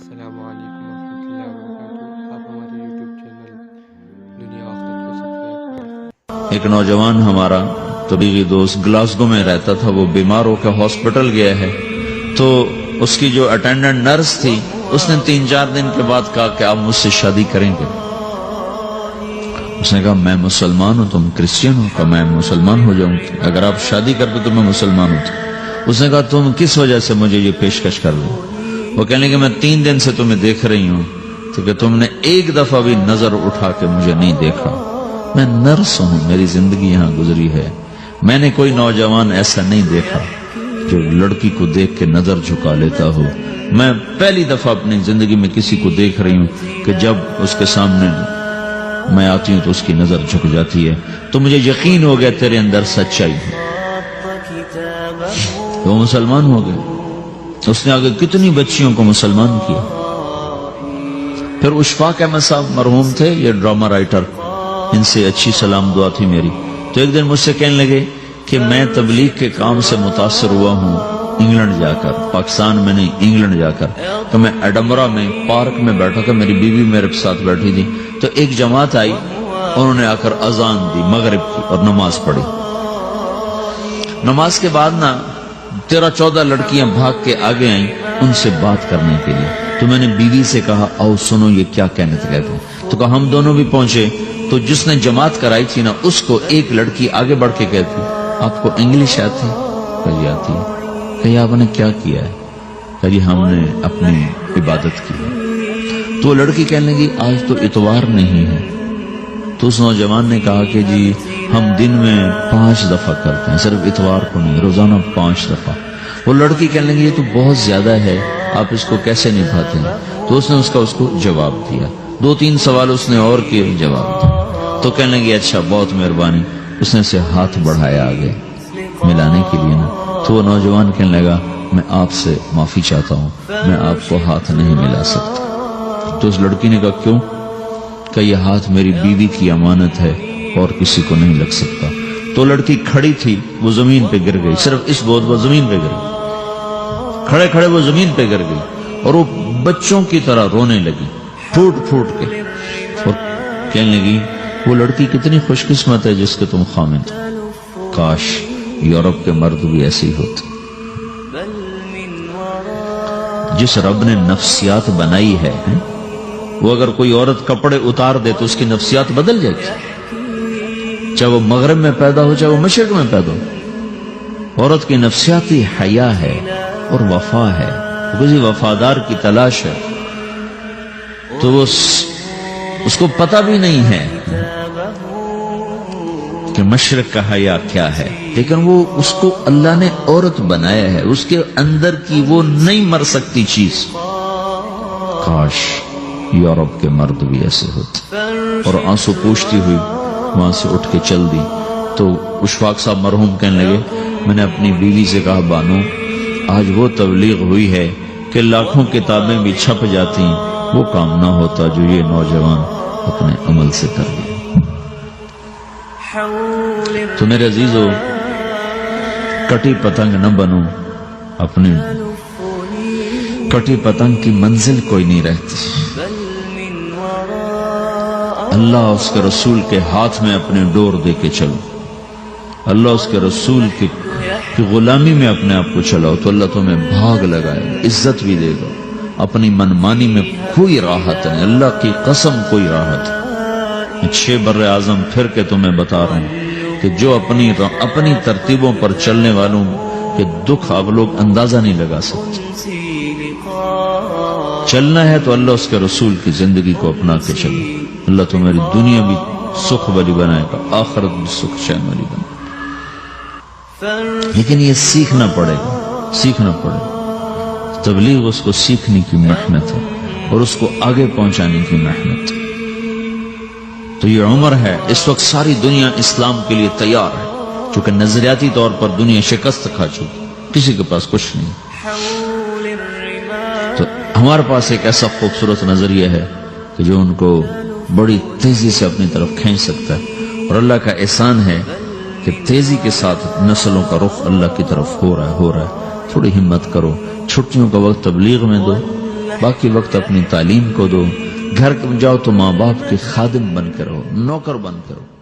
السلام علیکم ورحمۃ اللہ وبرکاتہ۔ آپ ہمارے یوٹیوب چینل دنیا آخرت کو سبسکرائب کریں۔ ایک نوجوان ہمارا طبیعی دوست گلاسگو میں رہتا تھا، وہ بیمار ہو کے ہاسپٹل گیا ہے، تو اس کی جو اٹینڈنٹ نرس تھی اس نے 3-4 دن کے بعد کہا کہ آپ مجھ سے شادی کریں گے؟ اس نے کہا میں مسلمان ہوں، تم کرسچن ہو؟ کہا میں مسلمان ہو جاؤں، اگر آپ شادی کرتے تو میں مسلمان ہوں۔ اس نے کہا تم کس وجہ سے مجھے یہ پیشکش کر رہے ہو؟ وہ کہنے کہ میں 3 دن سے تمہیں دیکھ رہی ہوں تو کہ تم نے ایک دفعہ بھی نظر اٹھا کے مجھے نہیں دیکھا، میں نرس ہوں، میری زندگی یہاں گزری ہے، میں نے کوئی نوجوان ایسا نہیں دیکھا جو لڑکی کو دیکھ کے نظر جھکا لیتا ہو، میں پہلی دفعہ اپنی زندگی میں کسی کو دیکھ رہی ہوں کہ جب اس کے سامنے میں آتی ہوں تو اس کی نظر جھک جاتی ہے، تو مجھے یقین ہو گیا تیرے اندر سچائی ہے۔ وہ مسلمان ہو گئے۔ اس نے آگے کتنی بچیوں کو مسلمان کیا۔ پھر اشفاق احمد صاحب مرحوم تھے، یہ ڈرامہ رائٹر، ان سے اچھی سلام دعا تھی میری، تو ایک دن مجھ سے کہنے لگے کہ میں تبلیغ کے کام سے متاثر ہوا ہوں انگلینڈ جا کر، پاکستان میں نہیں انگلینڈ جا کر، تو میں ایڈنبرا میں پارک میں بیٹھا تھا، میری بیوی میرے ساتھ بیٹھی تھی، تو ایک جماعت آئی، انہوں نے آ کر اذان دی مغرب کی اور نماز پڑھی۔ نماز کے بعد 13-14 لڑکیاں بھاگ کے آگے آئیں ان سے بات کرنے کے لیے، تو میں نے بیوی سے کہا آؤ سنو یہ کیا کہنے کہتے ہیں، تو کہا ہم دونوں بھی پہنچے، تو جس نے جماعت کرائی تھی اس کو ایک لڑکی آگے بڑھ کے کہتی آپ کو انگلش آتی؟ کہی آتی ہے۔ کہی آپ نے کیا کیا ہے؟ کہی ہم نے اپنی عبادت کی ہے۔ تو وہ لڑکی کہنے لگی آج تو اتوار نہیں ہے، تو اس نوجوان نے کہا کہ جی ہم دن میں 5 دفعہ کرتے ہیں، صرف اتوار کو نہیں، روزانہ 5 دفعہ۔ وہ لڑکی کہنے لگی یہ تو بہت زیادہ ہے، آپ اس کو کیسے نبھاتے ہیں؟ تو اس نے اس کو جواب دیا، 2-3 سوال اس نے اور کیے، جواب دیا، تو کہنے لگی اچھا بہت مہربانی۔ اس نے سے ہاتھ بڑھایا آگے ملانے کے لیے تو وہ نوجوان کہنے لگا میں آپ سے معافی چاہتا ہوں، میں آپ کو ہاتھ نہیں ملا سکتا۔ تو اس لڑکی نے کہا کیوں؟ کہ یہ ہاتھ میری بیوی کی امانت ہے اور کسی کو نہیں لگ سکتا۔ تو لڑکی کھڑی تھی، وہ زمین پہ گر گئی، صرف اس بہت وہ زمین پہ گر گئی، کھڑے کھڑے وہ زمین پہ گر گئی، اور وہ بچوں کی طرح رونے لگی پھوٹ پھوٹ کے، اور کہنے لگی وہ لڑکی کتنی خوش قسمت ہے جس کے تم خامد، کاش یورپ کے مرد بھی ایسے ہی ہوتے۔ جس رب نے نفسیات بنائی ہے، وہ اگر کوئی عورت کپڑے اتار دے تو اس کی نفسیات بدل جائے گی، چاہے وہ مغرب میں پیدا ہو چاہے وہ مشرق میں پیدا ہو۔ عورت کی نفسیاتی حیا ہے اور وفا ہے، کسی وفادار کی تلاش ہے، تو وہ اس کو پتہ بھی نہیں ہے کہ مشرق کا حیا کیا ہے، لیکن وہ اس کو اللہ نے عورت بنایا ہے، اس کے اندر کی وہ نہیں مر سکتی چیز۔ کاش یورپ کے مرد بھی ایسے ہوتے۔ اور آنسو پوچھتی ہوئی وہاں سے اٹھ کے چل دی۔ تو اشفاق صاحب مرحوم کہنے لگے میں نے اپنی بیوی سے کہا بانو آج وہ تبلیغ ہوئی ہے کہ لاکھوں کتابیں بھی چھپ جاتی، وہ کام نہ ہوتا جو یہ نوجوان اپنے عمل سے کر لیا۔ تو میرے عزیزو کٹی پتنگ نہ بنو، اپنی کٹی پتنگ کی منزل کوئی نہیں رہتی۔ اللہ اس کے رسول کے ہاتھ میں اپنے ڈور دے کے چلو، اللہ اس کے رسول کی غلامی میں اپنے آپ کو چلاؤ، تو اللہ تمہیں بھاگ لگائے، عزت بھی دے گا۔ اپنی منمانی میں کوئی راحت نہیں، اللہ کی قسم کوئی راحت نہیں۔ 6 بر اعظم پھر کے تمہیں بتا رہا ہوں کہ جو اپنی ترتیبوں پر چلنے والوں کے دکھ آپ لوگ اندازہ نہیں لگا سکتے۔ چلنا ہے تو اللہ اس کے رسول کی زندگی کو اپنا کے چلو، اللہ تمہاری دنیا بھی سکھ بری بنائے گا، آخرت بھی سکھ چین والی بنائے گا۔ لیکن یہ سیکھنا پڑے گا، تبلیغ اس کو سیکھنے کی محنت ہے اور اس کو آگے پہنچانے کی محنت ہے۔ تو یہ عمر ہے، اس وقت ساری دنیا اسلام کے لیے تیار ہے، چونکہ نظریاتی طور پر دنیا شکست کھا چکی، کسی کے پاس کچھ نہیں۔ تو ہمارے پاس ایک ایسا خوبصورت نظریہ ہے کہ جو ان کو بڑی تیزی سے اپنی طرف کھینچ سکتا ہے، اور اللہ کا احسان ہے کہ تیزی کے ساتھ نسلوں کا رخ اللہ کی طرف ہو رہا ہے۔ تھوڑی ہمت کرو، چھٹیوں کا وقت تبلیغ میں دو، باقی وقت اپنی تعلیم کو دو. گھر میں جاؤ تو ماں باپ کے خادم بن کر رہو, نوکر بن کر رہو.